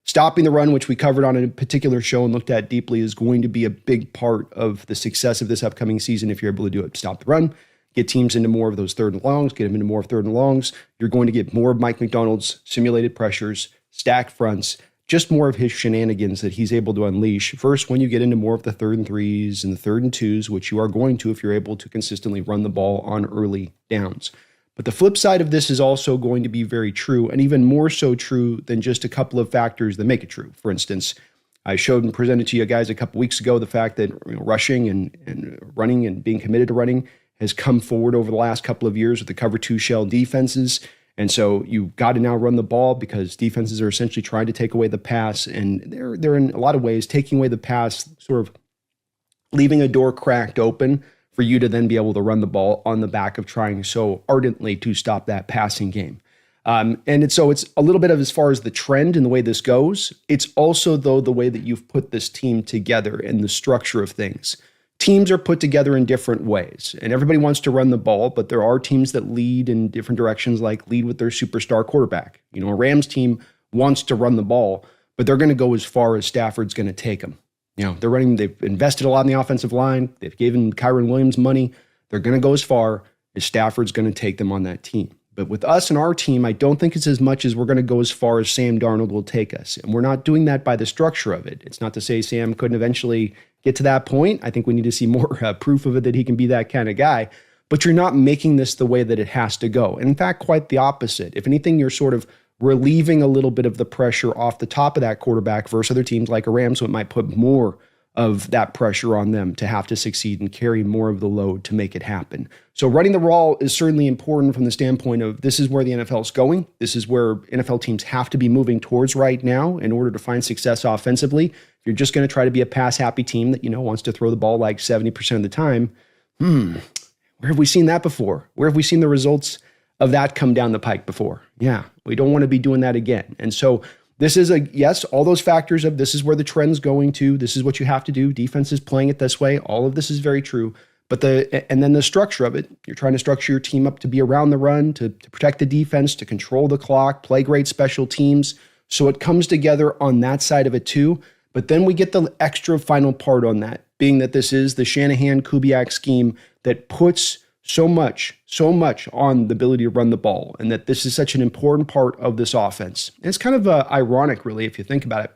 Stopping the run, which we covered on a particular show and looked at deeply, is going to be a big part of the success of this upcoming season if you're able to do it. Stop the run, get teams into more of those third and longs, get them into more third and longs. You're going to get more of Mike Macdonald's simulated pressures, stacked fronts, just more of his shenanigans that he's able to unleash. First, when you get into more of the third and threes and the third and twos, which you are going to if you're able to consistently run the ball on early downs. But the flip side of this is also going to be very true, and even more so true than just a couple of factors that make it true. For instance, I showed and presented to you guys a couple weeks ago the fact that rushing and running and being committed to running has come forward over the last couple of years with the cover two shell defenses. And so you got to now run the ball because defenses are essentially trying to take away the pass. And they're in a lot of ways taking away the pass, sort of leaving a door cracked open for you to then be able to run the ball on the back of trying so ardently to stop that passing game. So it's a little bit of as far as the trend and the way this goes. It's also, though, the way that you've put this team together and the structure of things. Teams are put together in different ways, and everybody wants to run the ball, but there are teams that lead in different directions, like lead with their superstar quarterback. A Rams team wants to run the ball, but they're going to go as far as Stafford's going to take them. They've invested a lot in the offensive line. They've given Kyron Williams money. They're going to go as far as Stafford's going to take them on that team. But with us and our team, I don't think it's as much as we're going to go as far as Sam Darnold will take us. And we're not doing that by the structure of it. It's not to say Sam couldn't eventually get to that point. I think we need to see more proof of it that he can be that kind of guy. But you're not making this the way that it has to go. And in fact, quite the opposite. If anything, you're sort of relieving a little bit of the pressure off the top of that quarterback versus other teams like a Rams, so it might put more of that pressure on them to have to succeed and carry more of the load to make it happen. So running the ball is certainly important from the standpoint of this is where the NFL is going. This is where NFL teams have to be moving towards right now in order to find success offensively. If you're just going to try to be a pass-happy team that, wants to throw the ball like 70% of the time, where have we seen that before? Where have we seen the results of that come down the pike before? Yeah, we don't want to be doing that again. And so this is yes, all those factors of this is where the trend's going to, this is what you have to do, defense is playing it this way, all of this is very true. But then the structure of it, you're trying to structure your team up to be around the run, to protect the defense, to control the clock, play great special teams. So it comes together on that side of it too. But then we get the extra final part on that, being that this is the Shanahan-Kubiak scheme that puts so much on the ability to run the ball, and that this is such an important part of this offense. And it's kind of ironic, really, if you think about it,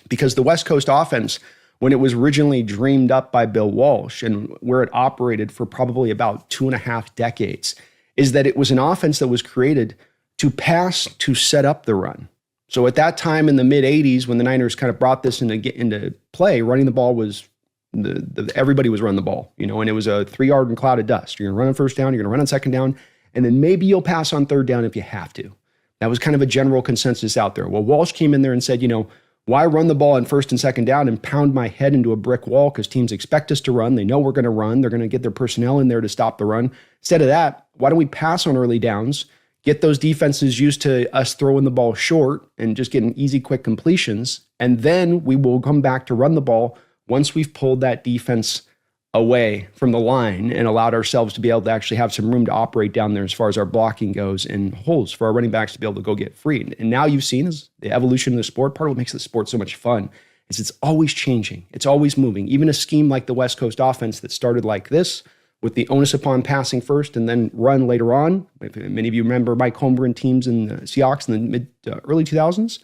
because the West Coast offense, when it was originally dreamed up by Bill Walsh and where it operated for probably about 2.5 decades, is that it was an offense that was created to pass to set up the run. So at that time in the mid-'80s, when the Niners kind of brought this into play, running the ball was everybody was running the ball, and it was a 3-yard and cloud of dust. You're going to run on first down, you're going to run on second down, and then maybe you'll pass on third down if you have to. That was kind of a general consensus out there. Well, Walsh came in there and said, why run the ball on first and second down and pound my head into a brick wall because teams expect us to run. They know we're going to run. They're going to get their personnel in there to stop the run. Instead of that, why don't we pass on early downs, get those defenses used to us throwing the ball short and just getting easy, quick completions, and then we will come back to run the ball once we've pulled that defense away from the line and allowed ourselves to be able to actually have some room to operate down there as far as our blocking goes and holes for our running backs to be able to go get free. And now you've seen is the evolution of the sport. Part of what makes the sport so much fun is it's always changing. It's always moving. Even a scheme like the West Coast offense that started like this with the onus upon passing first and then run later on. Many of you remember Mike Holmgren teams in the Seahawks in the early 2000s.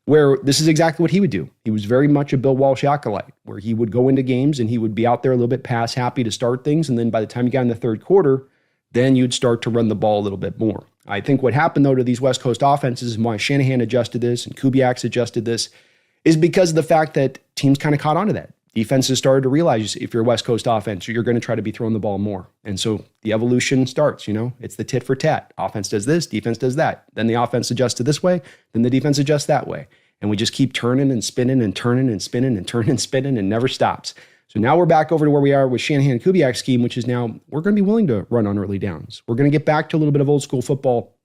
Where this is exactly what he would do. He was very much a Bill Walsh acolyte, where he would go into games and he would be out there a little bit pass happy to start things. And then by the time you got in the third quarter, then you'd start to run the ball a little bit more. I think what happened, though, to these West Coast offenses and why Shanahan adjusted this and Kubiak's adjusted this is because of the fact that teams kind of caught on to that. Defenses started to realize if you're a West Coast offense, you're going to try to be throwing the ball more. And so the evolution starts, it's the tit for tat. Offense does this, defense does that. Then the offense adjusts to this way, then the defense adjusts that way. And we just keep turning and spinning and turning and spinning and turning and spinning and never stops. So now we're back over to where we are with Shanahan and Kubiak's scheme, which is now we're going to be willing to run on early downs. We're going to get back to a little bit of old school football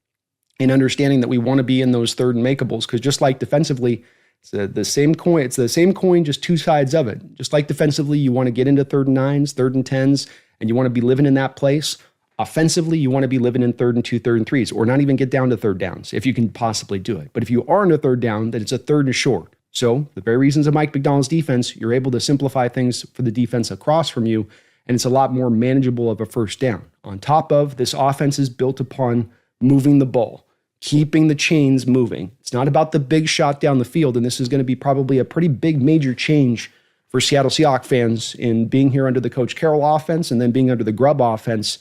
and understanding that we want to be in those third and makeables, because just like defensively, it's the same coin. It's the same coin, just two sides of it. Just like defensively, you want to get into third and nines, third and tens, and you want to be living in that place. Offensively, you want to be living in 3rd and 2, 3rd and 3s, or not even get down to 3rd downs if you can possibly do it. But if you are in a 3rd down, then it's a 3rd and short. So the very reasons of Mike McDonald's defense, you're able to simplify things for the defense across from you, and it's a lot more manageable of a 1st down. On top of, this offense is built upon moving the ball, keeping the chains moving. It's not about the big shot down the field, and this is going to be probably a pretty big major change for Seattle Seahawks fans in being here under the Coach Carroll offense and then being under the Grubb offense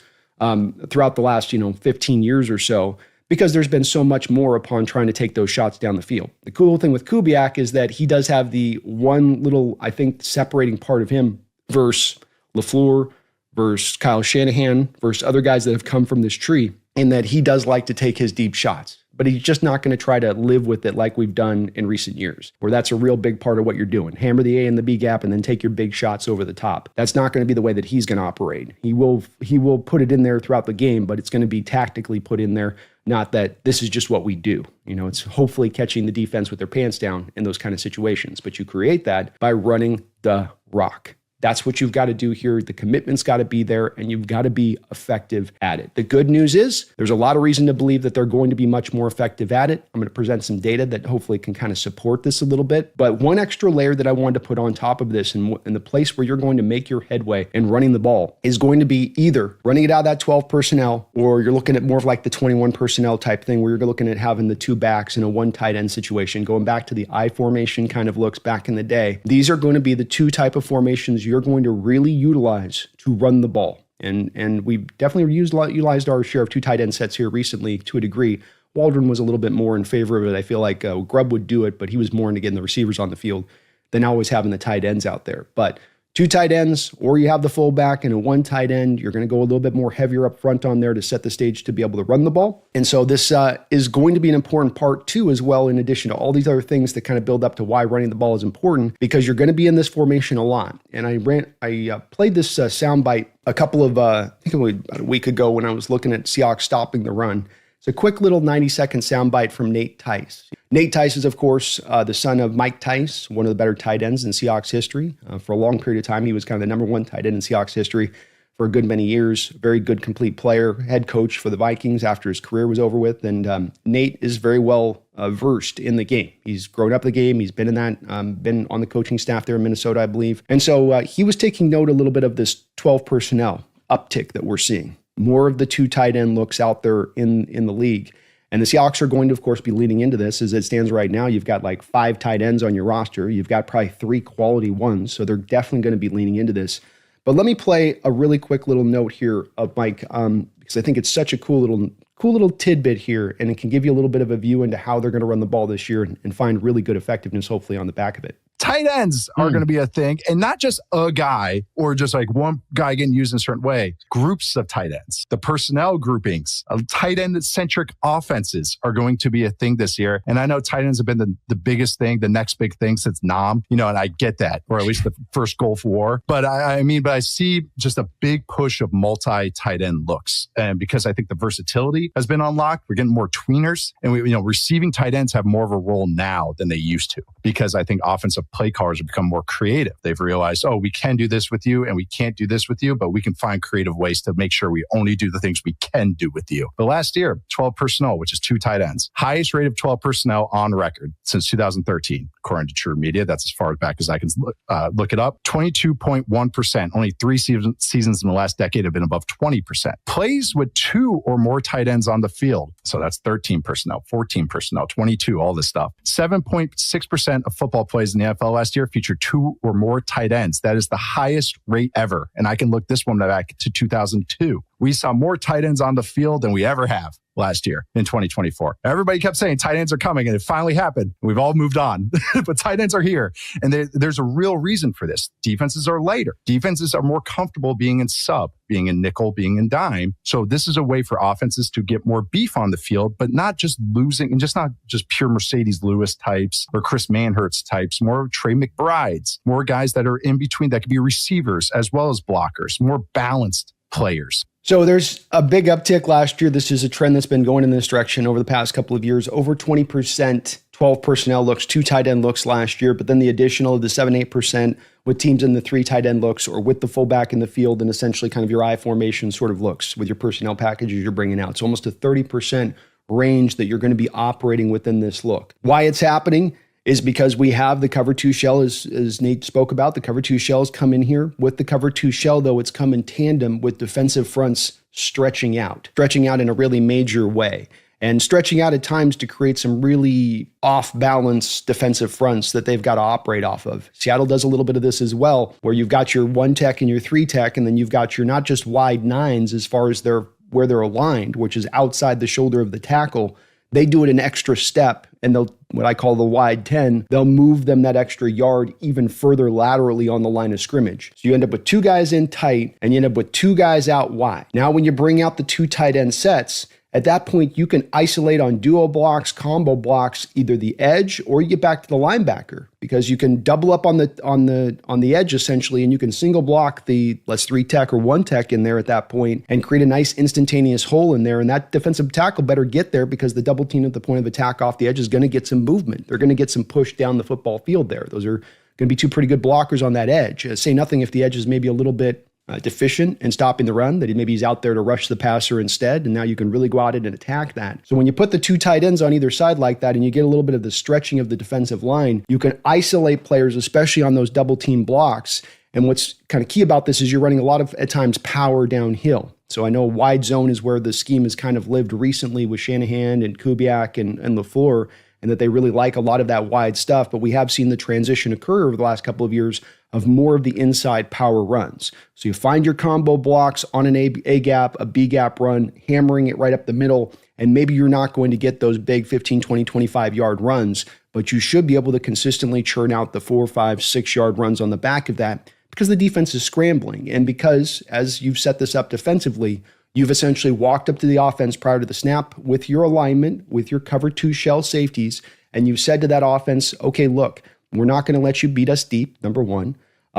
throughout the last 15 years or so, because there's been so much more upon trying to take those shots down the field. The cool thing with Kubiak is that he does have the one little, I think, separating part of him versus LaFleur, versus Kyle Shanahan, versus other guys that have come from this tree, in that he does like to take his deep shots. But he's just not going to try to live with it like we've done in recent years, where that's a real big part of what you're doing. Hammer the A and the B gap and then take your big shots over the top. That's not going to be the way that he's going to operate. He will put it in there throughout the game, but it's going to be tactically put in there, not that this is just what we do. It's hopefully catching the defense with their pants down in those kind of situations. But you create that by running the rock. That's what you've got to do here. The commitment's got to be there, and you've got to be effective at it. The good news is there's a lot of reason to believe that they're going to be much more effective at it. I'm going to present some data that hopefully can kind of support this a little bit. But one extra layer that I wanted to put on top of this, and the place where you're going to make your headway in running the ball, is going to be either running it out of that 12 personnel, or you're looking at more of like the 21 personnel type thing, where you're looking at having the 2 backs in a 1 tight end situation, going back to the I formation kind of looks back in the day. These are going to be the 2 type of formations you're going to really utilize to run the ball. And we've definitely utilized our share of 2 tight end sets here recently to a degree. Waldron was a little bit more in favor of it. I feel like Grubb would do it, but he was more into getting the receivers on the field than always having the tight ends out there. But 2 tight ends, or you have the fullback and a 1 tight end, you're going to go a little bit more heavier up front on there to set the stage to be able to run the ball. And so this is going to be an important part too, as well, in addition to all these other things that kind of build up to why running the ball is important, because you're going to be in this formation a lot. And I played this soundbite a couple of, I think about a week ago when I was looking at Seahawks stopping the run. It's a quick little 90-second soundbite from Nate Tice. Nate Tice is, of course, the son of Mike Tice, one of the better tight ends in Seahawks history. For a long period of time, he was kind of the number 1 tight end in Seahawks history for a good many years. Very good, complete player, head coach for the Vikings after his career was over with. And Nate is very well versed in the game. He's grown up the game. He's been in that, been on the coaching staff there in Minnesota, I believe. And so he was taking note a little bit of this 12 personnel uptick that we're seeing. More of the 2 tight end looks out there in the league. And the Seahawks are going to, of course, be leaning into this. As it stands right now, you've got like 5 tight ends on your roster. You've got probably 3 quality ones. So they're definitely going to be leaning into this. But let me play a really quick little note here of Mike, because I think it's such a cool little tidbit here, and it can give you a little bit of a view into how they're going to run the ball this year and find really good effectiveness, hopefully, on the back of it. Tight ends are going to be a thing, and not just a guy or just like one guy getting used in a certain way. Groups of tight ends, the personnel groupings, tight end-centric offenses are going to be a thing this year. And I know tight ends have been the biggest thing, the next big thing since Nam, and I get that, or at least the first Gulf War. But I see just a big push of multi-tight end looks. And because I think the versatility has been unlocked, we're getting more tweeners, and receiving tight ends have more of a role now than they used to, because I think offensive play callers have become more creative. They've realized, we can do this with you and we can't do this with you, but we can find creative ways to make sure we only do the things we can do with you. But last year, 12 personnel, which is 2 tight ends, highest rate of 12 personnel on record since 2013, according to True Media. That's as far back as I can look it up. 22.1%. Only 3 seasons in the last decade have been above 20%. Plays with 2 or more tight ends on the field. So that's 13 personnel, 14 personnel, 22, all this stuff. 7.6% of football plays in the NFL last year featured 2 or more tight ends. That is the highest rate ever. And I can look this one back to 2002. We saw more tight ends on the field than we ever have last year in 2024. Everybody kept saying tight ends are coming, and it finally happened. We've all moved on, but tight ends are here. And there's a real reason for this. Defenses are lighter. Defenses are more comfortable being in sub, being in nickel, being in dime. So this is a way for offenses to get more beef on the field, but not just losing, and not just pure Mercedes Lewis types or Chris Manhurts types, more Trey McBrides, more guys that are in between that could be receivers as well as blockers, more balanced players. So there's a big uptick last year. This is a trend that's been going in this direction over the past couple of years. Over 20% 12 personnel looks, 2 tight end looks last year, but then the additional of the 7-8% with teams in the 3 tight end looks or with the fullback in the field and essentially kind of your I formation sort of looks with your personnel packages you're bringing out. So almost a 30% range that you're going to be operating within this look. Why it's happening is because we have the cover 2 shell, as Nate spoke about. The cover 2 shells come in here. With the cover 2 shell, though, it's come in tandem with defensive fronts stretching out in a really major way. And stretching out at times to create some really off-balance defensive fronts that they've got to operate off of. Seattle does a little bit of this as well, where you've got your 1 tech and your 3 tech, and then you've got your not just wide 9s as far as where they're aligned, which is outside the shoulder of the tackle. They do it an extra step, and they'll, what I call the wide 10, they'll move them that extra yard even further laterally on the line of scrimmage. So you end up with 2 guys in tight, and you end up with 2 guys out wide. Now, when you bring out the 2 tight end sets, at that point, you can isolate on duo blocks, combo blocks, either the edge or you get back to the linebacker because you can double up on the edge essentially, and you can single block the 3 tech or 1 tech in there at that point and create a nice instantaneous hole in there. And that defensive tackle better get there because the double team at the point of attack off the edge is going to get some movement. They're going to get some push down the football field there. Those are going to be 2 pretty good blockers on that edge. Say nothing if the edge is maybe a little bit deficient in stopping the run, that maybe he's out there to rush the passer instead, and now you can really go out and attack that. So when you put the 2 tight ends on either side like that and you get a little bit of the stretching of the defensive line, you can isolate players, especially on those double team blocks. And what's kind of key about this is you're running a lot of, at times, power downhill. So I know wide zone is where the scheme has kind of lived recently with Shanahan and Kubiak and LaFleur, and that they really like a lot of that wide stuff. But we have seen the transition occur over the last couple of years of more of the inside power runs. So you find your combo blocks on an A gap, a B gap run, hammering it right up the middle, and maybe you're not going to get those big 15, 20, 25 yard runs, but you should be able to consistently churn out the 4, 5, 6 yard runs on the back of that because the defense is scrambling. And because, as you've set this up defensively, you've essentially walked up to the offense prior to the snap with your alignment, with your cover 2 shell safeties, and you've said to that offense, okay, look, we're not going to let you beat us deep, number 1.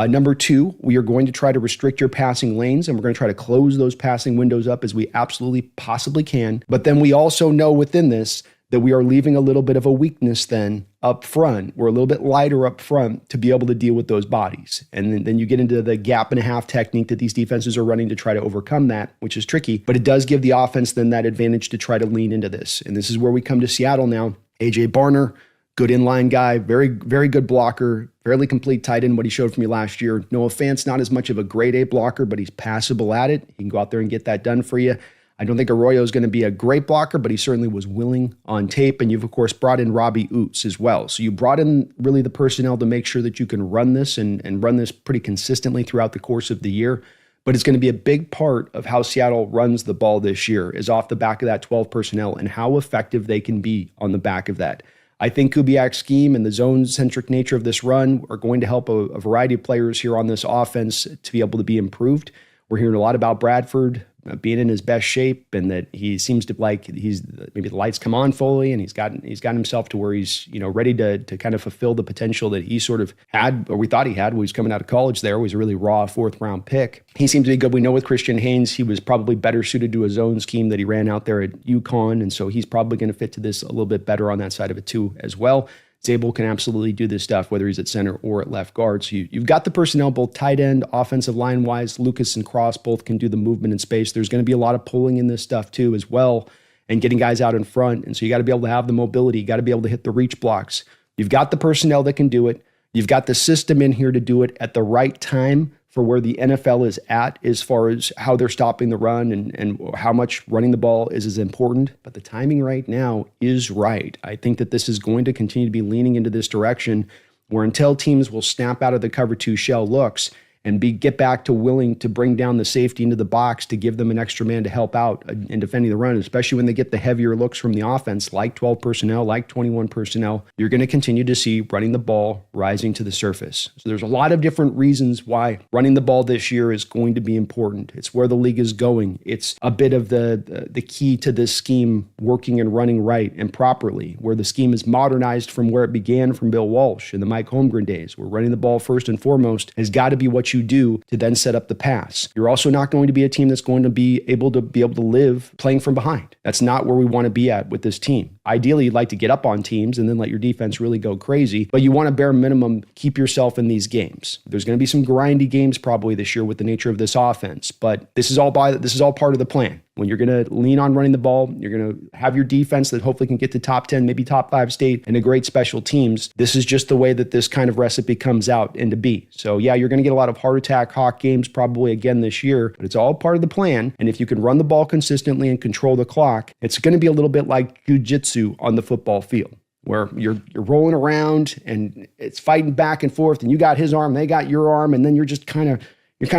Number 2, we are going to try to restrict your passing lanes, and we're going to try to close those passing windows up as we absolutely possibly can. But then we also know within this that we are leaving a little bit of a weakness then up front. We're a little bit lighter up front to be able to deal with those bodies. And then you get into the gap and a half technique that these defenses are running to try to overcome that, which is tricky. But it does give the offense then that advantage to try to lean into this. And this is where we come to Seattle now. A.J. Barner, good inline guy, very, very good blocker, fairly complete tight end, what he showed for me last year. Noah Fant's not as much of a grade A blocker, but he's passable at it. He can go out there and get that done for you. I don't think Arroyo is going to be a great blocker, but he certainly was willing on tape. And you've, of course, brought in Robbie Oots as well. So you brought in really the personnel to make sure that you can run this and run this pretty consistently throughout the course of the year. But it's going to be a big part of how Seattle runs the ball this year is off the back of that 12 personnel and how effective they can be on the back of that. I think Kubiak's scheme and the zone-centric nature of this run are going to help a variety of players here on this offense to be able to be improved. We're hearing a lot about Bradford being in his best shape, and that he seems to he's maybe the lights come on fully, and he's got himself to where he's ready to kind of fulfill the potential that he sort of had, or we thought he had when he was coming out of college. There was a really raw 4th round pick. He seems to be good. We know with Christian Haynes, he was probably better suited to a zone scheme that he ran out there at UConn, and so he's probably going to fit to this a little bit better on that side of it too as well. Zabel can absolutely do this stuff, whether he's at center or at left guard. So you've got the personnel, both tight end, offensive line-wise. Lucas and Cross both can do the movement in space. There's going to be a lot of pulling in this stuff too as well, and getting guys out in front. And so you got to be able to have the mobility. You got to be able to hit the reach blocks. You've got the personnel that can do it. You've got the system in here to do it at the right time for where the NFL is at as far as how they're stopping the run and how much running the ball is important. But the timing right now is right. I think that this is going to continue to be leaning into this direction where until teams will snap out of the cover 2 shell looks and get back to willing to bring down the safety into the box to give them an extra man to help out in defending the run, especially when they get the heavier looks from the offense, like 12 personnel, like 21 personnel, you're going to continue to see running the ball rising to the surface. So there's a lot of different reasons why running the ball this year is going to be important. It's where the league is going. It's a bit of the key to this scheme working and running right and properly, where the scheme is modernized from where it began from Bill Walsh in the Mike Holmgren days, where running the ball first and foremost has got to be what you do to then set up the pass. You're also not going to be a team that's going to be able to live playing from behind. That's not where we want to be at with this team. Ideally, you'd like to get up on teams and then let your defense really go crazy, but you want to bare minimum keep yourself in these games. There's going to be some grindy games probably this year with the nature of this offense, but this is all part of the plan. When you're going to lean on running the ball, you're going to have your defense that hopefully can get to top 10, maybe top 5 state, and a great special teams. This is just the way that this kind of recipe comes out into be. So yeah, you're going to get a lot of heart attack Hawk games probably again this year, but it's all part of the plan. And if you can run the ball consistently and control the clock, it's going to be a little bit like jiu-jitsu on the football field, where you're rolling around and it's fighting back and forth, and you got his arm, they got your arm, and then you're kind of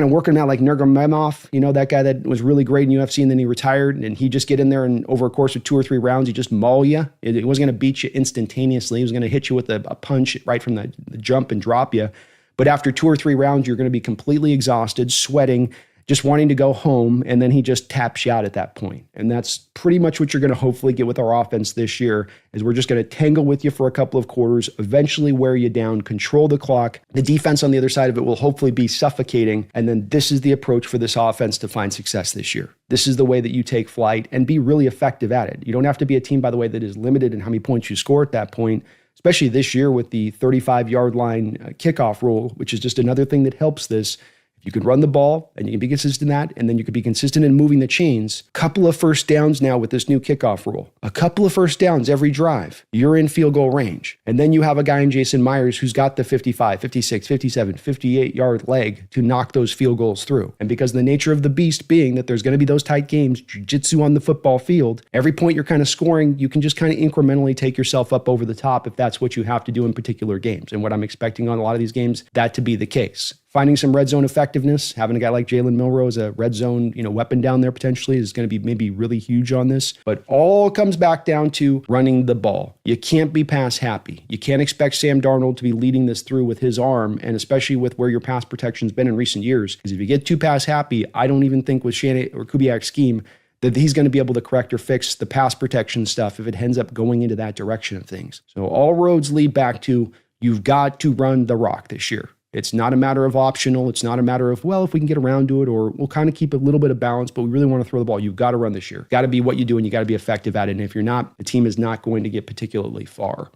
working out like Nurmagomedov, that guy that was really great in UFC and then he retired, and he just get in there and over a course of 2 or 3 rounds, he just maul you. It wasn't going to beat you instantaneously. He was going to hit you with a punch right from the jump and drop you. But after 2 or 3 rounds, you're going to be completely exhausted, sweating, just wanting to go home, and then he just taps you out at that point. And that's pretty much what you're going to hopefully get with our offense this year, is we're just going to tangle with you for a couple of quarters, eventually wear you down, control the clock. The defense on the other side of it will hopefully be suffocating, and then this is the approach for this offense to find success this year. This is the way that you take flight and be really effective at it. You don't have to be a team, by the way, that is limited in how many points you score at that point, especially this year with the 35-yard line kickoff rule, which is just another thing that helps this. You could run the ball and you can be consistent in that, and then you could be consistent in moving the chains. Couple of first downs now with this new kickoff rule. A couple of first downs every drive. You're in field goal range. And then you have a guy in Jason Myers who's got the 55, 56, 57, 58-yard leg to knock those field goals through. And because the nature of the beast being that there's going to be those tight games, jiu-jitsu on the football field, every point you're kind of scoring, you can just kind of incrementally take yourself up over the top if that's what you have to do in particular games. And what I'm expecting on a lot of these games, that to be the case. Finding some red zone effectiveness, having a guy like Jalen Milroe as a red zone, weapon down there potentially is going to be maybe really huge on this. But all comes back down to running the ball. You can't be pass happy. You can't expect Sam Darnold to be leading this through with his arm, and especially with where your pass protection's been in recent years. Because if you get too pass happy, I don't even think with Shanahan or Kubiak's scheme that he's going to be able to correct or fix the pass protection stuff if it ends up going into that direction of things. So all roads lead back to you've got to run the rock this year. It's not a matter of optional. It's not a matter of, well, if we can get around to it, or we'll kind of keep a little bit of balance, but we really want to throw the ball. You've got to run this year. Got to be what you do, and you got to be effective at it. And if you're not, the team is not going to get particularly far.